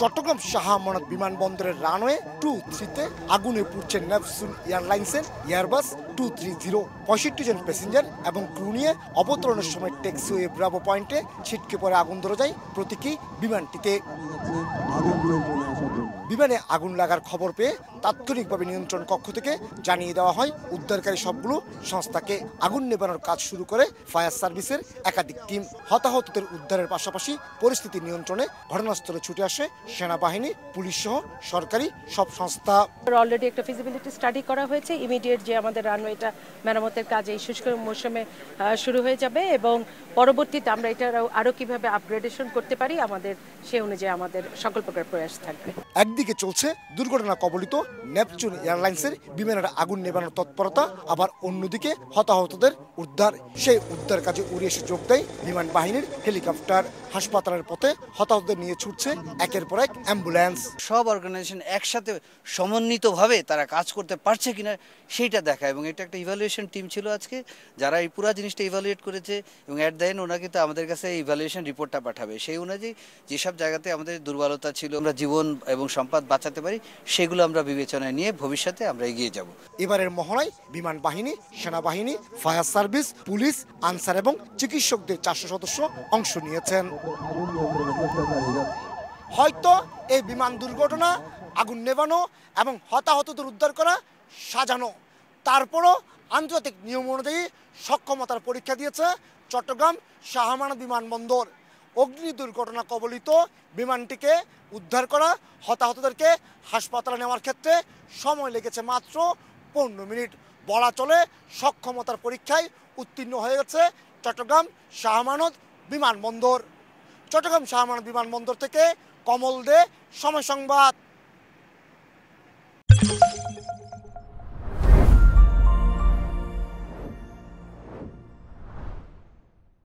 চট্টগ্রাম শাহ আমানত বিমানবন্দরের রানওয়ে 2-3-তে আগুনে পুড়ছে নেপচুন এয়ারলাইন্সের এয়ারবাস 230। 65 জন প্যাসেঞ্জার এবং ক্রু নিয়ে অবতরণের সময় টেক্সওয়ে ব্রাভো পয়েন্টে ছিটকে পড়ে আগুন ধরে যায় প্রতীকী বিমানটিতে। বিমানে আগুন লাগার খবর পেয়ে তাৎক্ষণিকভাবে নিয়ন্ত্রণ কক্ষ থেকে জানিয়ে দেওয়া হয় উদ্ধারকারী সবগুলো সংস্থাকে। আগুন নেভানোর কাজ শুরু করে ফায়ার সার্ভিসের একাধিক টিম। হতাহতদের উদ্ধারের পাশাপাশি পরিস্থিতি নিয়ন্ত্রণে ঘটনাস্থলে ছুটে আসে সেনাবাহিনী, পুলিশ সহ সরকারি সব সংস্থা। অলরেডি একটা ফিজিবিলিটি স্টাডি করা হয়েছে। ইমিডিয়েট যে আমাদের রানওয়েটা মেরামতের কাজ এই শুষ্ক মৌসুমে শুরু হয়ে যাবে এবং পরবর্তীতে আমরা এটা আরো কিভাবে আপগ্রেডেশন করতে পারি আমাদের সে অনুযায়ী আমাদের সকল প্রকার প্রয়াস থাকবে। একদিকে চলছে দুর্ঘটনা কবলিত নেপচুন এয়ারলাইন্সের বিমানের আগুন নেভানোর তৎপরতা, আবার অন্যদিকে হতাহতদের উদ্ধার। সেই উদ্ধার কাজে উড়ে এসে যোগ দেয় বিমান বাহিনীর হেলিকপ্টার। হাসপাতালের পথে হতাহতদের নিয়ে ছুটছে একের পর এক অ্যাম্বুলেন্স। সব অর্গানাইজেশন একসাথে সমন্বিতভাবে তারা কাজ করতে পারছে কিনা সেইটা দেখা, এবং এটা একটা ইভ্যালুয়েশন টিম ছিল আজকে যারা এই পুরো জিনিসটা ইভ্যালুয়েট করেছে, এবং অ্যাট দ্য এন্ড ওরা কিন্তু আমাদের কাছে এই ইভ্যালুয়েশন রিপোর্টটা পাঠাবে। সেই অনুযায়ী যেসব জায়গাতে আমাদের দুর্বলতা ছিল, আমরা জীবন এবং সম্পদ বাঁচাতে পারি, সেগুলো আমরা বিবেচনায় নিয়ে ভবিষ্যতে আমরা এগিয়ে যাব। এবারের মহড়ায় বিমান বাহিনী, সেনাবাহিনী, ফায়ার সার্ভিস, পুলিশ, আনসার এবং চিকিৎসকদের 400 সদস্য অংশ নিয়েছেন। হয়তো এই বিমান দুর্ঘটনা, আগুন নেভানো এবং হতাহতদের উদ্ধার করা সাজানো, তারপরও আন্তর্জাতিক নিয়ম অনুযায়ী সক্ষমতার পরীক্ষা দিয়েছে চট্টগ্রাম শাহ আমানত বিমানবন্দর। অগ্নি দুর্ঘটনা কবলিত বিমানটিকে উদ্ধার করা, হতাহতদেরকে হাসপাতালে নেওয়ার ক্ষেত্রে সময় লেগেছে মাত্র 15 মিনিট। বলা চলে সক্ষমতার পরীক্ষায় উত্তীর্ণ হয়ে গেছে চট্টগ্রাম শাহ আমানত বিমানবন্দর। চট্টগ্রাম শাহ আমানত বিমানবন্দর থেকে কমল দে, সময় সংবাদ।